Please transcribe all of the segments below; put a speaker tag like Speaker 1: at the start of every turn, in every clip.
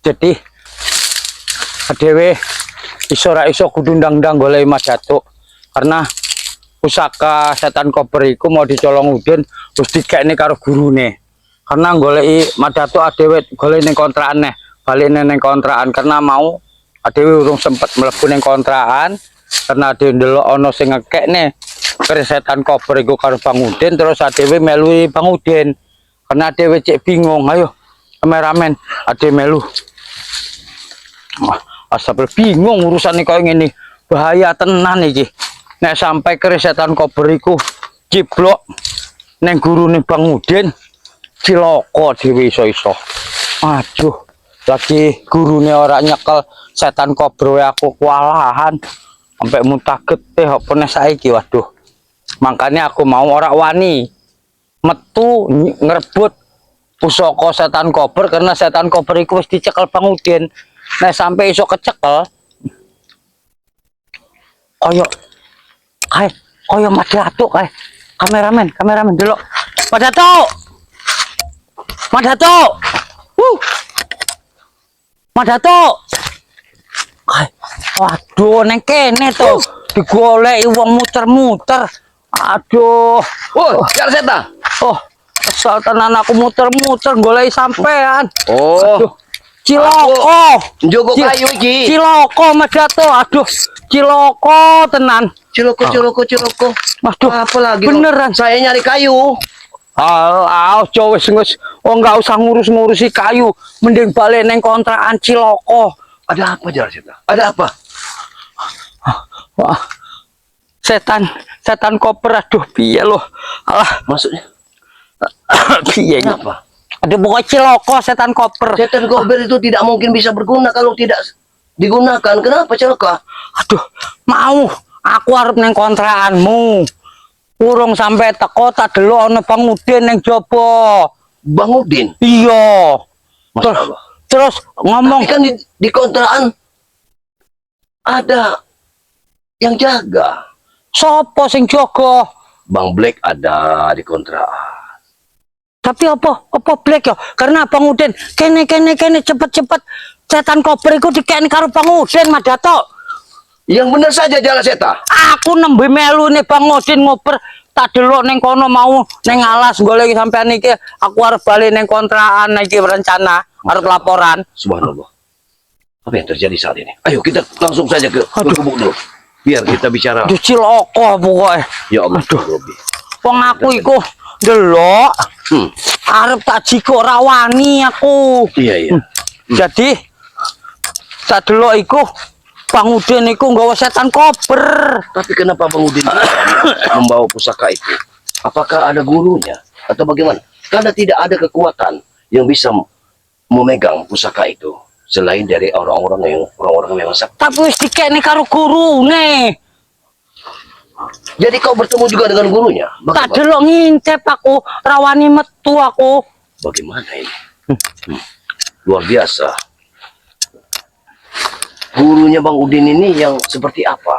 Speaker 1: Jadi dhewe iso kudu ndang-ndang golek Mas Datuk. Karena pusaka setan koper iku mau dicolong Udin terus dikekne karo gurune. Karena goleki Mas Datuk dhewe golek ning kontrakan neh, balik ning kontrakan karena mau dhewe urung sempet mlebu ning kontrakan karena dhewe ndelok ana sing ngekekne setan koper iku karo Bang Udin terus dhewe melu Bang Udin. Karena dhewe cek bingung, ayo kameramen ade melu. Asal bingung urusan ini kayak gini, bahaya tenan iki. Nek sampai setan kober iku ciblok neng guru nih Bang Udin, ciloko dhewe iso-iso. Aduh, lagi gurune ora nyekel setan kober aku kewalahan. Sampai muntah getih apa nek saiki waduh. Makanya aku mau ora wani metu ngerebut pusaka setan kober karena setan kober iku wis dicekel Bang Udin. Nah sampai iso kecekel koyo Mas Datuk kae kameramen delok Mas Datuk Mas Datuk waduh neng kene to digoleki wong muter-muter aduh
Speaker 2: Jar Seta.
Speaker 1: Kesal tenan aku muter-muter goleki sampean.
Speaker 2: Aduh.
Speaker 1: Ciloko
Speaker 2: Njogo kayu iki.
Speaker 1: Ciloko Mas Datuk, aduh ciloko tenan.
Speaker 2: Ciloko.
Speaker 1: Aduh
Speaker 2: Apa lagi?
Speaker 1: beneran
Speaker 2: Saya nyari kayu.
Speaker 1: Cowes nggak usah ngurusi kayu, mending balik neng kontrakan ciloko.
Speaker 2: Ada apa Jar Seta? Ada apa?
Speaker 1: Wah, setan koper aduh piye loh. Alah
Speaker 2: Maksudnya?
Speaker 1: piye
Speaker 2: Kenapa?
Speaker 1: ada pokoknya ciloko setan koper.
Speaker 2: Setan kober itu tidak mungkin bisa berguna kalau tidak digunakan. Kenapa celaka?
Speaker 1: Aduh, mau aku arep neng kontrakanmu. Urung sampai teko tak delok ana Bang Udin neng jopo.
Speaker 2: Bang Udin?
Speaker 1: Iya.
Speaker 2: Masya Allah.
Speaker 1: Terus ngomong
Speaker 2: Tapi kan di kontrakan ada yang jaga.
Speaker 1: sopo sing jaga?
Speaker 2: Bang Black ada di kontrakan.
Speaker 1: Tapi apa Black ya? Karena Bang Udin kene cepet setan koper iku dikene karo Bang Udin Mas Datuk.
Speaker 2: Yang benar saja Jar Seta.
Speaker 1: Aku nembe melu nih Bang Udin ngoper tak delok neng kono mau neng alas golek sampean iki aku arep bali neng kontrakan iki rencana arep laporan.
Speaker 2: Subhanallah. Apa yang terjadi saat ini? Ayo kita langsung saja ke gubuk dulu. Biar kita bicara.
Speaker 1: Aduh ciloko pokoknya.
Speaker 2: Ya Allah.
Speaker 1: Wong aku iku delok arep tak jiko ora wani aku.
Speaker 2: Iya.
Speaker 1: Jadi tak delok iku Bang Udin iku nggawa setan koper.
Speaker 2: Tapi kenapa Bang Udin membawa pusaka itu? Apakah ada gurunya atau bagaimana? Karena tidak ada kekuatan yang bisa memegang pusaka itu selain dari orang-orang yang sakti.
Speaker 1: Tapi wis dikene karo gurune.
Speaker 2: Jadi kau bertemu juga dengan gurunya?
Speaker 1: Tak delok ngintip aku, rawani metu aku.
Speaker 2: Bagaimana ini? Luar biasa. Gurunya Bang Udin ini yang seperti apa?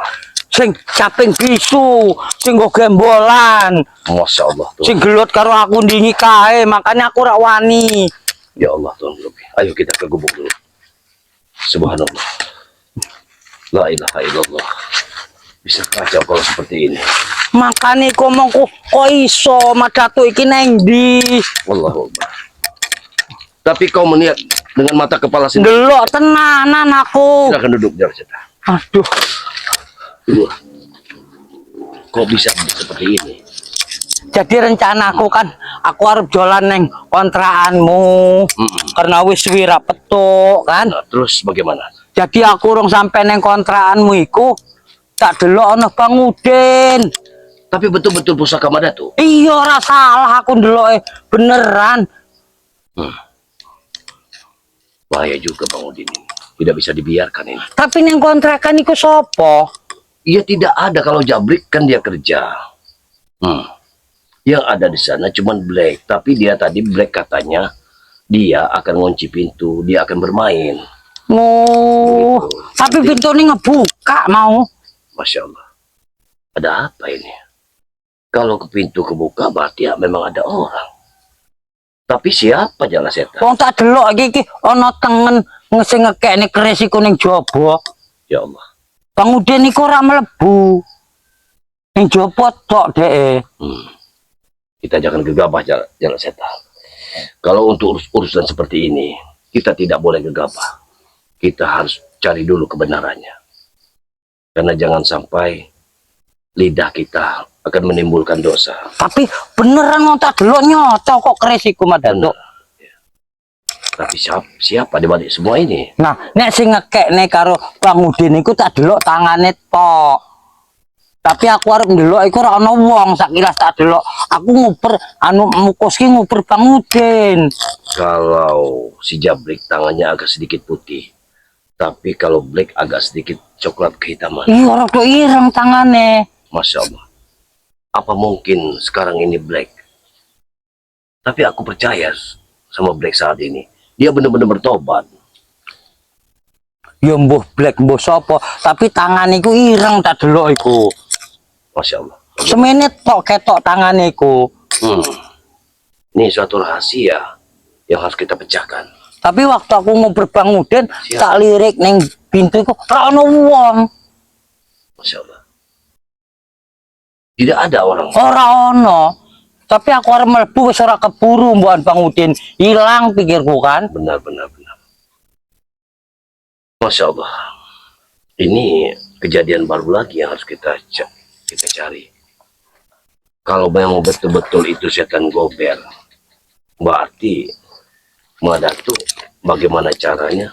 Speaker 1: Sing caping bisu, sing go gembolan.
Speaker 2: Masya Allah. Tuhan.
Speaker 1: Sing gelut karo aku ndingi kae, makanya aku rak wani.
Speaker 2: Ya Allah Tuhan. Ayo kita ke gubuk dulu. Subhanallah. La ilaha illallah. Bisa kacau kalau seperti ini.
Speaker 1: Makanya ngomongku kok iso Mas Datuk iki neng ndi?
Speaker 2: Wallahu akbar. Tapi kau melihat dengan mata kepala sendiri.
Speaker 1: Delok tenanan aku.
Speaker 2: Silakan duduk Jar Seta.
Speaker 1: Aduh.
Speaker 2: Kok bisa seperti ini?
Speaker 1: Jadi rencanaku kan aku harus jualan neng kontrakanmu. Karena wis wira petuk kan.
Speaker 2: Nah, terus bagaimana?
Speaker 1: Jadi aku urung sampai neng kontrakanmu iku tak delok ana Bang Udin.
Speaker 2: Tapi betul-betul pusaka Madatu.
Speaker 1: Iya ora salah aku ndeloke beneran.
Speaker 2: Bahaya juga Bang Udin ini. Tidak bisa dibiarkan ini.
Speaker 1: Tapi neng kontrakan iku sopo?
Speaker 2: Iya tidak ada, kalau Jabrik kan dia kerja. Yang ada di sana cuman Black, tapi dia tadi Black katanya dia akan ngunci pintu, dia akan bermain.
Speaker 1: Oh, tapi pintu ini ngebuka mau.
Speaker 2: Masya Allah. Ada apa ini? Kalau ke pintu kebuka berarti ya memang ada orang. Tapi siapa Jala Setan?
Speaker 1: Wong tak delok iki ana tengen ngekekne keris iku ning jaba.
Speaker 2: Ya Allah.
Speaker 1: Bang Udin iku ora mlebu. Ning jaba tok dhek.
Speaker 2: Kita jangan gegabah jalan setan. Kalau untuk urusan seperti ini, kita tidak boleh gegabah. Kita harus cari dulu kebenarannya. Karena jangan sampai lidah kita akan menimbulkan dosa.
Speaker 1: Tapi beneran mau tak delok nyoto kok keris iku Madatu.
Speaker 2: Tapi siapa di balik semua ini?
Speaker 1: Nah, nek sing ngekekne karo Bang Udin iku tak delok tangane tok. Tapi aku arep ndelok iku ora ana wong, sakilas tak delok. Aku nguper anu mukoski nguper Bang Udin.
Speaker 2: Kalau si Jabrik tangannya agak sedikit putih, tapi kalau Black agak sedikit coklat kehitaman.
Speaker 1: Iya, rada ireng tangane.
Speaker 2: Masya Allah. Apa mungkin sekarang ini Black? Tapi aku percaya sama Black saat ini. Dia benar-benar bertobat.
Speaker 1: Ya mbuh Black mbuh sapa, tapi tangan iku ireng tak delok iku.
Speaker 2: Masya Allah.
Speaker 1: Semenit tok ketok tangane iku.
Speaker 2: Ini suatu rahasia yang harus kita pecahkan.
Speaker 1: Tapi waktu aku ngobrol Bang Udin, tak lirik neng pintu iku ora ana wong.
Speaker 2: Masya Allah. Tidak ada orang.
Speaker 1: Ora ono. Tapi aku arep mlebu wis ora keburu mbuhan Bang Udin. Hilang pikirku kan.
Speaker 2: Benar. Masya Allah. Ini kejadian baru lagi yang harus kita cari. Kalau memang betul-betul itu setan gober, berarti Madatu bagaimana caranya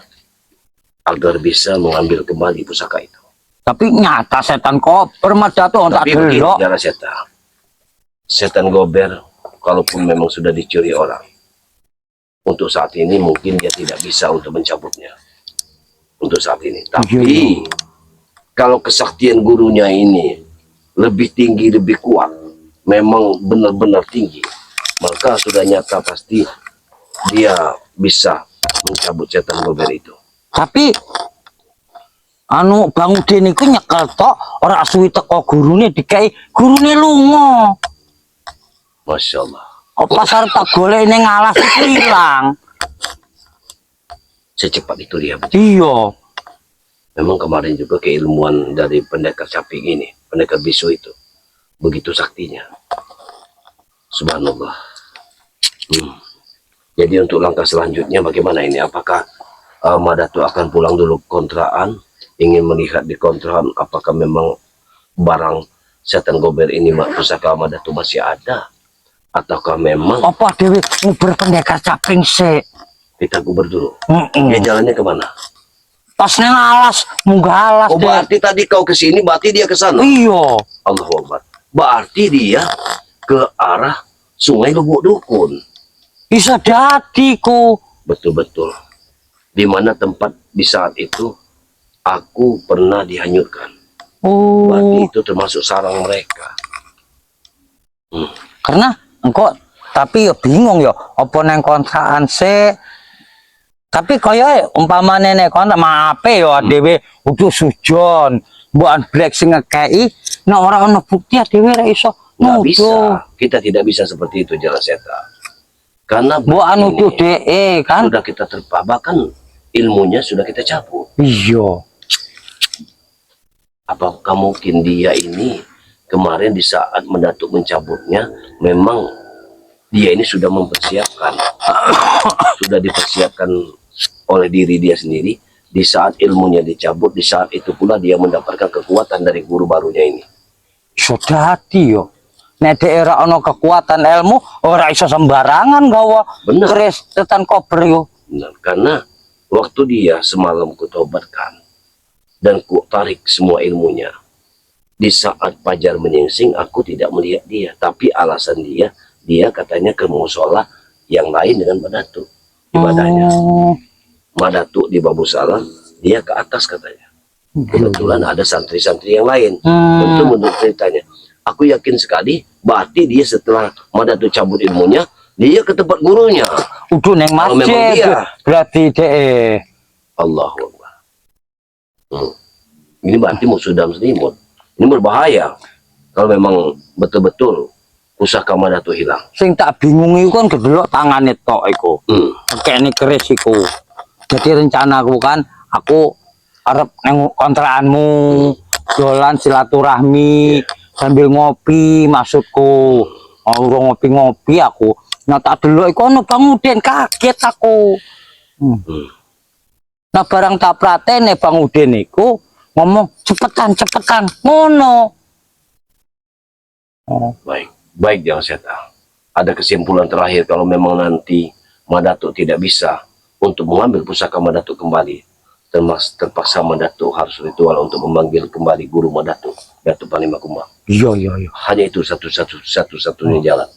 Speaker 2: agar bisa mengambil kembali pusaka itu.
Speaker 1: Tapi nyata setan koper Madatu tak
Speaker 2: Tapi begini
Speaker 1: delok.
Speaker 2: cara setan gober, kalaupun memang sudah dicuri orang, untuk saat ini mungkin dia tidak bisa untuk mencabutnya. Untuk saat ini. Tapi kalau kesaktian gurunya ini lebih tinggi, lebih kuat, memang benar-benar tinggi, maka sudah nyata pasti dia bisa mencabut setan gober itu.
Speaker 1: Tapi anu Bang Udin iku nyekel tok ora suwi teko gurune dikai gurune lunga.
Speaker 2: Masya Allah.
Speaker 1: Pas arep tak golek ning alas iku ilang.
Speaker 2: Secepat itu dia.
Speaker 1: Iya.
Speaker 2: Memang kemarin juga keilmuan dari pendekar caping ini, pendekar bisu itu, begitu saktinya. Subhanallah. Jadi untuk langkah selanjutnya bagaimana ini? Apakah Madatu akan pulang dulu kontraan, ingin melihat di kontraan apakah memang barang setan gober ini pusaka Madatu masih ada, ataukah memang
Speaker 1: Apa dewe nguber pendekar caping sik?
Speaker 2: kita guber dulu? Dia jalannya kemana?
Speaker 1: Pas neng alas, munggah alas.
Speaker 2: Oh, berarti tadi kau ke sini, berarti dia ke sana.
Speaker 1: Iya.
Speaker 2: Allahu Akbar. Berarti dia ke arah Sungai Lubuk Dukun.
Speaker 1: Bisa jadi ku.
Speaker 2: Betul-betul. Di mana tempat di saat itu aku pernah dihanyutkan. Berarti
Speaker 1: Oh.
Speaker 2: itu termasuk sarang mereka.
Speaker 1: Karena engkau tapi ya bingung ya. Apa neng kontrakan sik? Tapi kaya umpamane nek kontrak maape ya dhewe kudu sujon. Mbukan Black sing ngekeki, nek ora ana bukti dhewe ora iso
Speaker 2: Nggak
Speaker 1: nuduh.
Speaker 2: bisa. Kita tidak bisa seperti itu jalan setan. Karena
Speaker 1: Mbukan
Speaker 2: ini
Speaker 1: nuduh dhek kan.
Speaker 2: sudah kita bahkan ilmunya sudah kita cabut.
Speaker 1: Iya.
Speaker 2: Apakah mungkin dia ini kemarin di saat Mendatuk mencabutnya memang dia ini sudah mempersiapkan, sudah dipersiapkan oleh diri dia sendiri. Di saat ilmunya dicabut, di saat itu pula dia mendapatkan kekuatan dari guru barunya ini.
Speaker 1: Sudah hati yo. Nek daerah ono kekuatan ilmu ora iso sembarangan gawa
Speaker 2: Benar.
Speaker 1: keris setan kober yo.
Speaker 2: Nah, karena waktu dia semalam kutobatkan dan ku tarik semua ilmunya, di saat fajar menyingsing aku tidak melihat dia, tapi alasan dia katanya ke musola yang lain dengan Madatu ibadahnya.
Speaker 1: Oh.
Speaker 2: Madatu di Babu Salam, dia ke atas katanya. Kebetulan ada santri-santri yang lain. Tentu menurut ceritanya, aku yakin sekali berarti dia setelah Madatu cabut ilmunya, dia ke tempat gurunya.
Speaker 1: Udah neng
Speaker 2: Kalau memang
Speaker 1: masjid
Speaker 2: dia.
Speaker 1: berarti deh.
Speaker 2: Allahu Akbar. Ini berarti musuh dalam selimut. Ini berbahaya. Kalau memang betul-betul pusaka Madatu hilang.
Speaker 1: Sing tak bingung iku kan gedelok tangane tok iku. Kene keris iku. Jadi rencanaku kan aku arep neng kontrakanmu dolan silaturahmi sambil ngopi maksudku. Urung ngopi-ngopi aku. Nah tak delok iku ono Bang Udin, kaget aku. Nah barang tak pratene Bang Udin iku ngomong cepetan ngono.
Speaker 2: Baik Jang Seta. Ada kesimpulan terakhir kalau memang nanti Madatuk tidak bisa untuk mengambil pusaka Madatuk kembali, terpaksa Madatuk harus ritual untuk memanggil kembali guru Madatuk, Datuk Panglima Kumbang.
Speaker 1: Iya.
Speaker 2: Hanya itu satu-satunya jalan.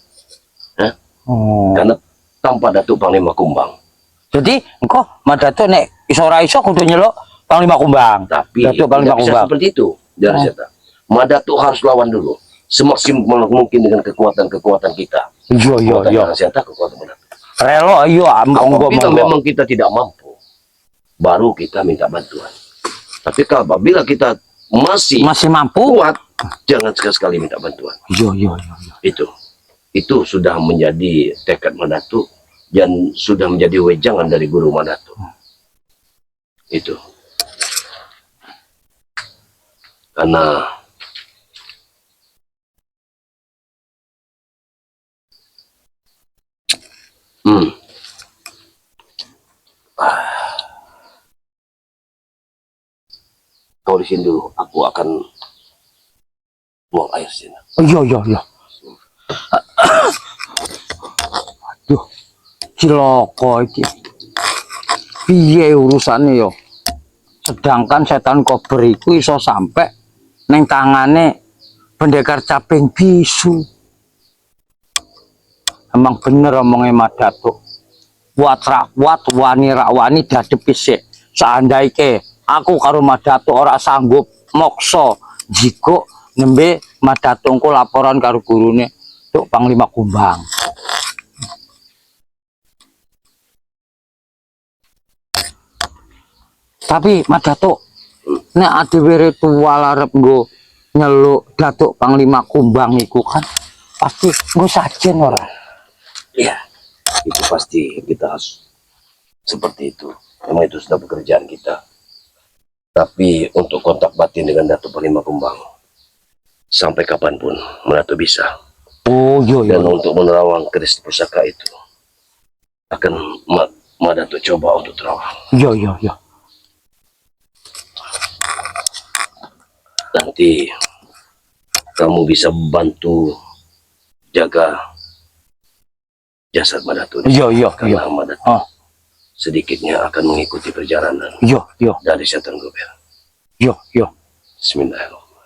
Speaker 1: Oh.
Speaker 2: Karena tanpa Datuk Panglima Kumbang.
Speaker 1: Jadi engko Madatuk nek iso ora iso kudu nyeluk Panglima Kumbang.
Speaker 2: Tapi
Speaker 1: Datuk Panglima
Speaker 2: tidak bisa
Speaker 1: Kumbang.
Speaker 2: seperti itu, Jang Seta. Madatuk harus lawan dulu semaksimal mungkin dengan kekuatan kita.
Speaker 1: Iya.
Speaker 2: Kekuatan Madatuk.
Speaker 1: Relo ayo
Speaker 2: Apabila memang kita tidak mampu, baru kita minta bantuan. Tapi apabila kita masih
Speaker 1: mampu,
Speaker 2: kuat, jangan sekali-sekali minta bantuan.
Speaker 1: Iya.
Speaker 2: Itu sudah menjadi tekad Madatuk dan sudah menjadi wejangan dari guru Madatuk. Itu. Karena kau di sini dulu, aku akan buang air sini.
Speaker 1: Iya. Aduh, ciloko iki. Piye urusane yo? Sedangkan setan kober iku iso sampai neng tangane pendekar caping bisu. Emang bener omongnya Madatuk. Kuat wani dadepi sik. Seandainya aku karo Madatuk ora sanggup mokso jiko nembe Madatungku laporan karo gurune Tuk Panglima Kumbang. Tapi Madatuk nek adewe ritual arep nggo nyeluk Datuk Panglima Kumbang iku kan pasti nggo sajen ora?
Speaker 2: Iya, itu pasti kita harus seperti itu. Memang itu sudah pekerjaan kita. Tapi untuk kontak batin dengan Datuk Panglima Kumbang, sampai kapanpun Madatuk bisa.
Speaker 1: Oh iya.
Speaker 2: Dan untuk menerawang keris pusaka itu, akan Madatuk coba untuk terawang.
Speaker 1: Iya.
Speaker 2: Nanti kamu bisa bantu jaga jasad Madatuk.
Speaker 1: Iya.
Speaker 2: Karena Madatuk sedikitnya akan mengikuti perjalanan
Speaker 1: Iya.
Speaker 2: dari setan gober.
Speaker 1: Iya.
Speaker 2: Bismillahirrahmanirrahim.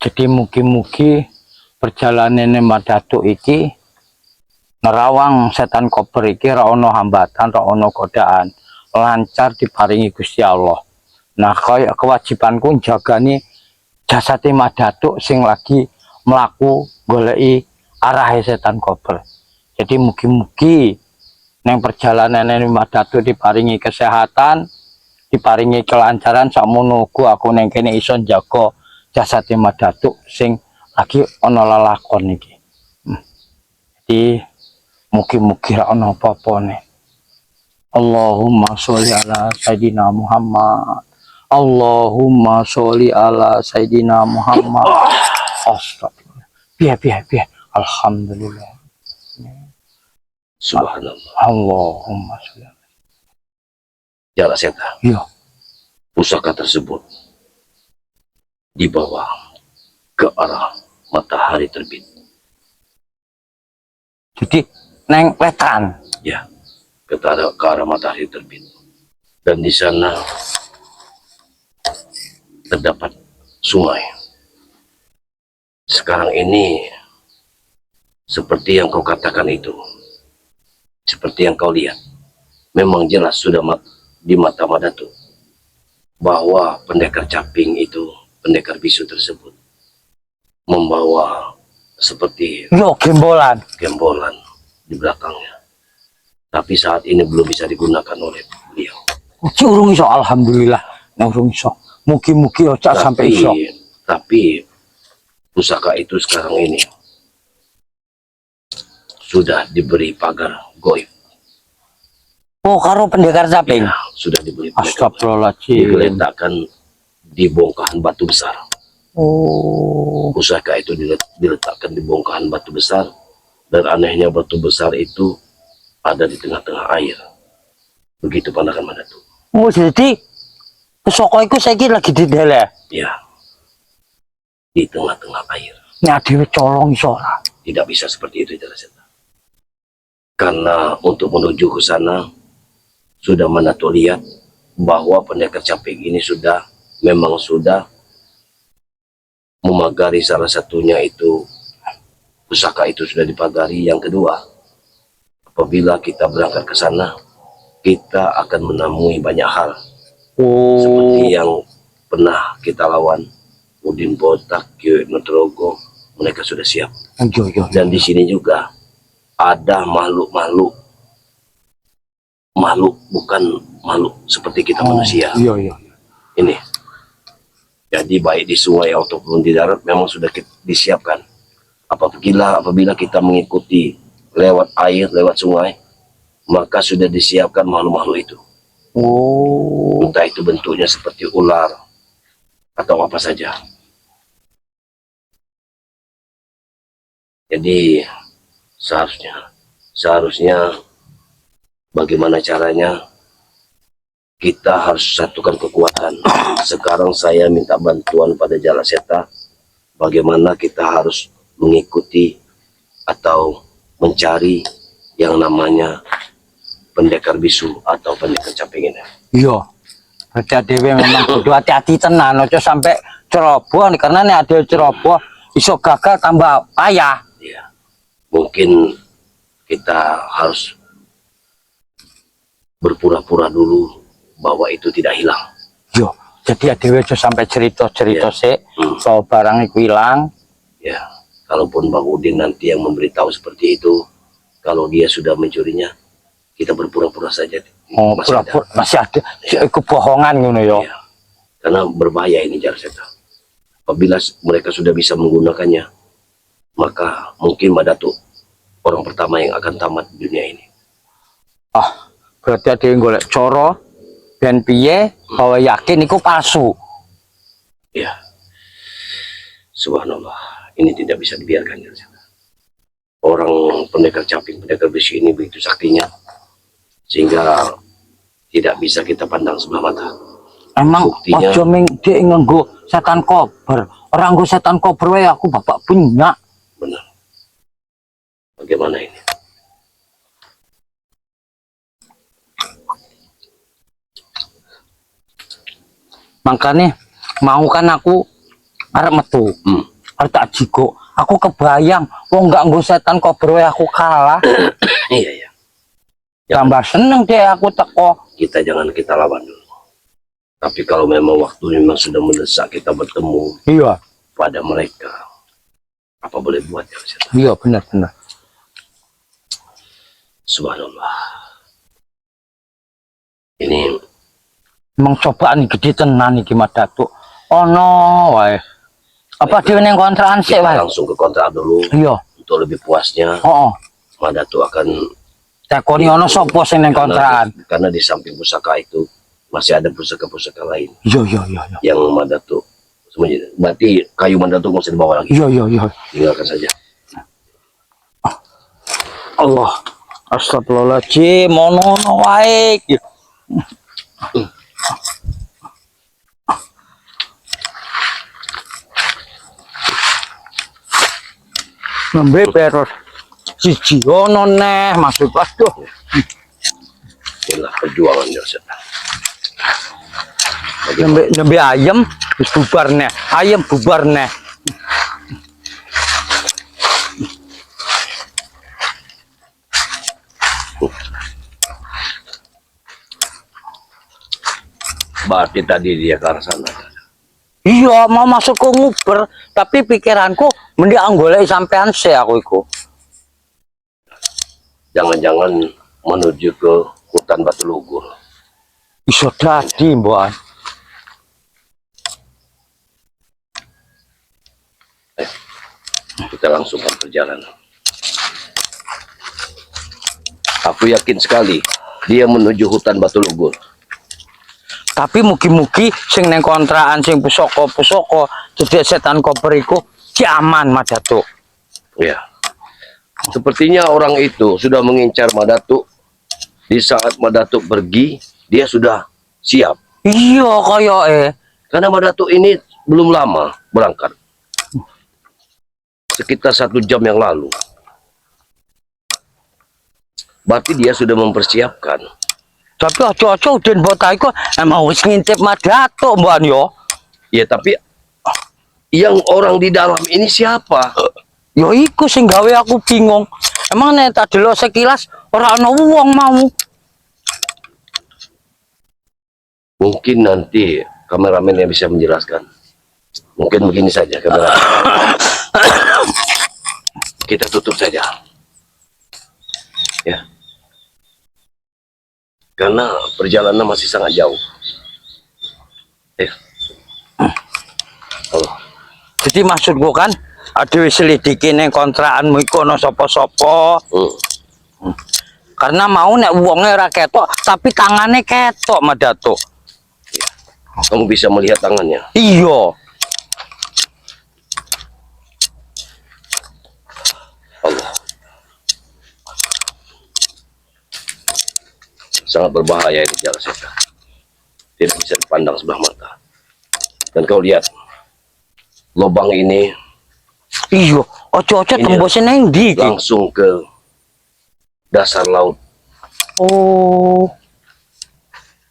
Speaker 1: Jadi mugi-mugi perjalanane Madatuk iki nerawang setan kober iki ra ono hambatan, ra ono godaan, lancar diparingi Gusti Allah. Nah, kaya kewajibanku jagani jasate Madatuk sing lagi mlaku goleki arahe setan kober. Jadi mugi-mugi neng perjalanane Madatuk diparingi kesehatan, diparingi kelancaran sakmono uga aku neng kene iso njaga jasate Madatuk sing lagi ana lalakon iki. Jadi mugi-mugi ra ana apa-apane. Allahumma sholli ala sayidina Muhammad. Allahumma sholli ala sayidina Muhammad. Astagfirullah. Piye. Alhamdulillah.
Speaker 2: Subhanallah.
Speaker 1: Allahumma sholli.
Speaker 2: Jala Seta.
Speaker 1: Iya.
Speaker 2: Pusaka tersebut dibawa ke arah matahari terbit.
Speaker 1: Jadi neng wetan.
Speaker 2: Ya, ke arah matahari terbit. Dan di sana terdapat sungai. Sekarang ini seperti yang kau katakan itu, seperti yang kau lihat, memang jelas sudah di mata Madatuk bahwa pendekar caping itu, pendekar bisu tersebut membawa seperti
Speaker 1: gembolan
Speaker 2: di belakangnya. Tapi saat ini belum bisa digunakan oleh beliau.
Speaker 1: urung iso, alhamdulillah. Urung iso. Mugi-mugi ojo sampai iso.
Speaker 2: Tapi pusaka itu sekarang ini sudah diberi pagar goib.
Speaker 1: Oh, karo pendekar caping.
Speaker 2: Ya, sudah diberi pagar goib.
Speaker 1: Astagfirullahaladzim.
Speaker 2: Diletakkan di bongkahan batu besar.
Speaker 1: Oh.
Speaker 2: Pusaka itu diletakkan di bongkahan batu besar, dan anehnya batu besar itu ada di tengah-tengah air. Begitu pandangan Madatu.
Speaker 1: Oh, jadi pusaka iku saiki lagi di dele.
Speaker 2: Ya, di tengah-tengah air.
Speaker 1: Nek dhewe colong iso ora.
Speaker 2: Tidak bisa seperti itu, Jalaseta. Karena untuk menuju ke sana, sudah Madatu lihat bahwa pendekar caping ini memang sudah memagari salah satunya itu, pusaka itu sudah dipagari. Yang kedua, apabila kita berangkat ke sana, kita akan menemui banyak hal.
Speaker 1: Oh.
Speaker 2: Seperti yang pernah kita lawan Udin Botak, Kiai Nutrogo, mereka sudah siap.
Speaker 1: Yo.
Speaker 2: Dan di sini juga ada makhluk bukan makhluk seperti kita manusia.
Speaker 1: Iya.
Speaker 2: Ini. Jadi baik di sungai ataupun di darat memang sudah disiapkan. Apabila kita mengikuti lewat air, lewat sungai, maka sudah disiapkan makhluk-makhluk itu.
Speaker 1: Oh.
Speaker 2: Entah itu bentuknya seperti ular atau apa saja. Jadi seharusnya bagaimana caranya kita harus satukan kekuatan. Sekarang saya minta bantuan pada Jalaseta, bagaimana kita harus mengikuti atau mencari yang namanya pendekar bisu atau pendekar caping ini.
Speaker 1: Iya. Berarti dhewe memang kudu hati-hati tenan aja sampai ceroboh, karena nek ada ceroboh iso gagal tambah payah.
Speaker 2: Ya. Mungkin kita harus berpura-pura dulu bahwa itu tidak hilang.
Speaker 1: Yo, jadi dhewe aja sampai cerita-cerita sik
Speaker 2: Hmm.
Speaker 1: bahwa barang iku ilang.
Speaker 2: Ya, kalaupun Bang Udin nanti yang memberitahu seperti itu, kalau dia sudah mencurinya, kita berpura-pura saja.
Speaker 1: Oh, pura-pura masih ada. Iku bohongan ngono yo.
Speaker 2: Ya, karena berbahaya ini Jalaseta. Apabila mereka sudah bisa menggunakannya, maka mungkin Madatu orang pertama yang akan tamat di dunia ini.
Speaker 1: Ah, berarti ada yang golek coro ben piye bahwa yakin iku palsu.
Speaker 2: Ya, subhanallah, ini tidak bisa dibiarkan. Orang pendekar caping, pendekar besi ini begitu saktinya, sehingga tidak bisa kita pandang sebelah mata.
Speaker 1: Emang
Speaker 2: Buktinya-
Speaker 1: ojo ming dhek nganggo setan kober. Orang nggo setan kober wae aku bapak punya.
Speaker 2: Benar. Bagaimana ini?
Speaker 1: Makanya mau kan aku arep metu. Arep tak jiko. Aku kebayang wong nggak nggo setan kober wae aku kalah.
Speaker 2: Iya, ya.
Speaker 1: Tambah seneng deh aku teko.
Speaker 2: Kita lawan dulu. Tapi kalau memang waktu memang sudah mendesak kita bertemu
Speaker 1: Iya.
Speaker 2: pada mereka, apa boleh buat ya?
Speaker 1: Iya benar.
Speaker 2: Subhanallah. Ini
Speaker 1: Emang cobaan gede tenan iki Madatu. Ono wae. Apa dhewe ning kontrakan sik
Speaker 2: kita
Speaker 1: wae?
Speaker 2: langsung ke kontrak dulu
Speaker 1: Iya.
Speaker 2: untuk lebih puasnya.
Speaker 1: Heeh.
Speaker 2: Madatu akan
Speaker 1: Takoni ono sapa sing ning kontrakan?
Speaker 2: karena di samping pusaka itu masih ada pusaka-pusaka lain
Speaker 1: Iya.
Speaker 2: yang Madatu sembunyi. Berarti kayu Madatu nggak usah dibawa lagi,
Speaker 1: Iya.
Speaker 2: tinggalkan saja.
Speaker 1: Allah. Astagfirullahaladzim, ono wae. Nembe peros siji ono neh maksud aduh.
Speaker 2: Inilah perjuangan Joseph.
Speaker 1: Nembe ayam wis bubar neh. Ayam bubar neh.
Speaker 2: Berarti tadi dia ke arah sana.
Speaker 1: Iya, mau masuk ke nguber, tapi pikiranku mending golek sampean sih aku iku.
Speaker 2: Jangan-jangan menuju ke hutan Batu Lugur.
Speaker 1: Iso dadi, Mbok.
Speaker 2: kita langsungkan perjalanan. Aku yakin sekali dia menuju hutan Batu Lugur.
Speaker 1: Tapi mugi-mugi sing neng kontrakan sing pusoko jadi setan koper iku si aman Madatuk.
Speaker 2: Ya. Sepertinya orang itu sudah mengincar Madatuk. Di saat Madatuk pergi, dia sudah siap.
Speaker 1: Iya kaya
Speaker 2: Karena Madatuk ini belum lama berangkat. Sekitar 1 jam yang lalu. Berarti dia sudah mempersiapkan.
Speaker 1: tapi ojo-ojo den botai kok emang wis ngintip Madatuk mbuan yo.
Speaker 2: Ya tapi yang orang di dalam ini siapa?
Speaker 1: Yo iku sing gawe aku bingung. Emang nek tak delok sekilas ora ana wong mau.
Speaker 2: Mungkin nanti kameramen yang bisa menjelaskan. Mungkin begini saja kameramen. Kita tutup saja. Ya. Karena perjalanan masih sangat jauh. Allah.
Speaker 1: Jadi maksudku kan ada selidiki neng kontrakanmu iku ana sapa-sapa. Karena mau nek wonge ora ketok tapi tangannya ketok Madatuk.
Speaker 2: Kamu bisa melihat tangannya.
Speaker 1: Iya.
Speaker 2: Allah. Sangat berbahaya ini jalan setan. Tidak bisa dipandang sebelah mata. Dan kau lihat lubang ini
Speaker 1: Iya, ojo-ojo
Speaker 2: Ini
Speaker 1: tembusnya neng ndi iki?
Speaker 2: langsung ke dasar laut.
Speaker 1: Oh.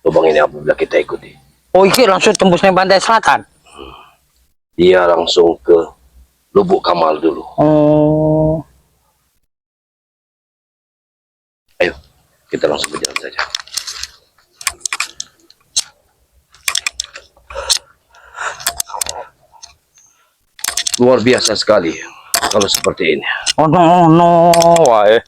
Speaker 2: Lubang ini apabila kita ikuti,
Speaker 1: Oh iki langsung tembus neng pantai selatan.
Speaker 2: dia langsung ke Lubuk Kamal dulu.
Speaker 1: Oh.
Speaker 2: Ayo, kita langsung berjalan saja. Luar biasa sekali kalau seperti ini.
Speaker 1: Oh no wae.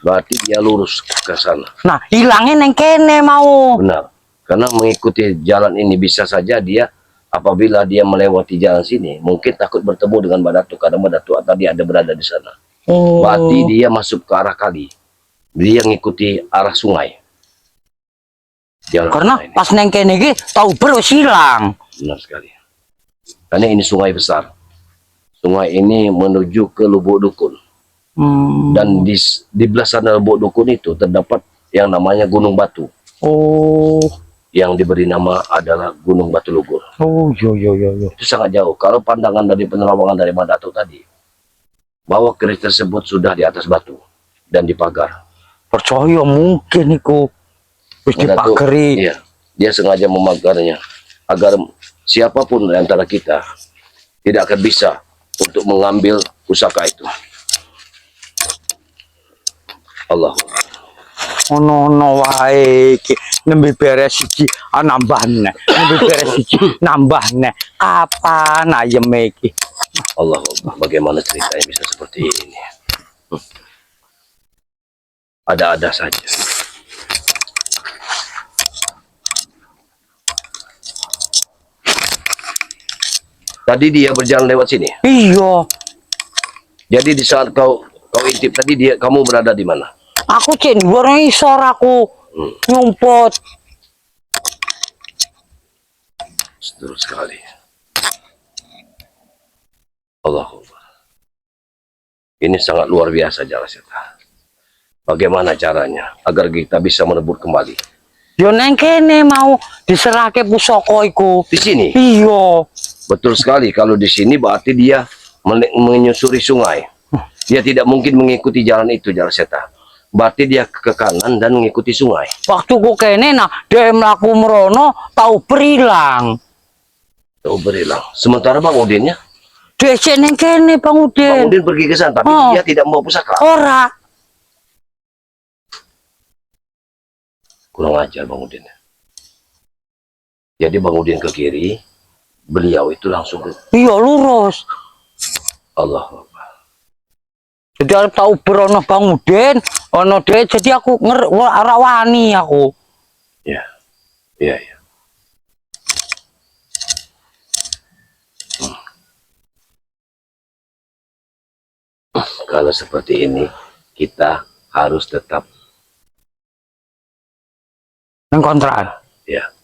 Speaker 2: Berarti dia lurus ke sana.
Speaker 1: Nah, hilangnya neng kene mau.
Speaker 2: Benar. Karena mengikuti jalan ini bisa saja dia apabila dia melewati jalan sini, mungkin takut bertemu dengan Madatuk karena Madatuk tadi ada berada di sana.
Speaker 1: Oh.
Speaker 2: Berarti dia masuk ke arah kali. Dia ngikuti arah sungai. Jalan
Speaker 1: Karena
Speaker 2: sungai ini.
Speaker 1: pas neng kene iki tau wis hilang.
Speaker 2: Benar sekali. Karena ini sungai besar. Sungai ini menuju ke Lubuk Dukun. Dan di belah sana Lubuk Dukun itu terdapat yang namanya Gunung Batu.
Speaker 1: Oh.
Speaker 2: Yang diberi nama adalah Gunung Batu Lugur.
Speaker 1: Oh, yo.
Speaker 2: Itu sangat jauh. Kalau pandangan dari penerawangan dari Madatuk tadi, bahwa keris tersebut sudah di atas batu dan dipagar.
Speaker 1: Percaya mungkin iku wis
Speaker 2: Madatuk,
Speaker 1: dipagari.
Speaker 2: iya, dia sengaja memagarnya agar siapapun di antara kita tidak akan bisa untuk mengambil pusaka itu. Allah.
Speaker 1: Ono wae iki nembe beres siji nambah neh. Nembe beres siji nambah neh. Kapan ayeme iki?
Speaker 2: Allah, bagaimana ceritanya bisa seperti ini? Ada-ada saja. Tadi dia berjalan lewat sini.
Speaker 1: Iya,
Speaker 2: Jadi di saat kau intip tadi kamu berada di mana?
Speaker 1: aku cek ora isor aku nyumput.
Speaker 2: Setul sekali. Allahumma. Ini sangat luar biasa jalan setan. Bagaimana caranya agar kita bisa menebut kembali?
Speaker 1: Yo neng kene mau diserahke pusaka iku.
Speaker 2: Di sini.
Speaker 1: Iya.
Speaker 2: Betul sekali. Kalau di sini berarti dia menyusuri sungai. Dia tidak mungkin mengikuti jalan itu, jalan setan. Berarti dia ke kanan dan mengikuti sungai.
Speaker 1: Waktu ku kene nah dia mlaku merono tau berilang.
Speaker 2: Tahu berilang. Sementara Bang Udinnya,
Speaker 1: Dia cek neng kene Bang
Speaker 2: Bang
Speaker 1: Udin.
Speaker 2: Udin pergi ke sana, tapi
Speaker 1: Oh.
Speaker 2: dia tidak membawa pusaka.
Speaker 1: Ora.
Speaker 2: Kurang ajar Bang Udin. Jadi Bang Udin ke kiri, beliau itu langsung ke
Speaker 1: Iya lurus.
Speaker 2: Allah.
Speaker 1: Jadi aku tahu berono Bang Udin, ono dia jadi aku rawani aku.
Speaker 2: Ya, ya. Kalau seperti ini, kita harus tetap
Speaker 1: nang kontrakan.
Speaker 2: ya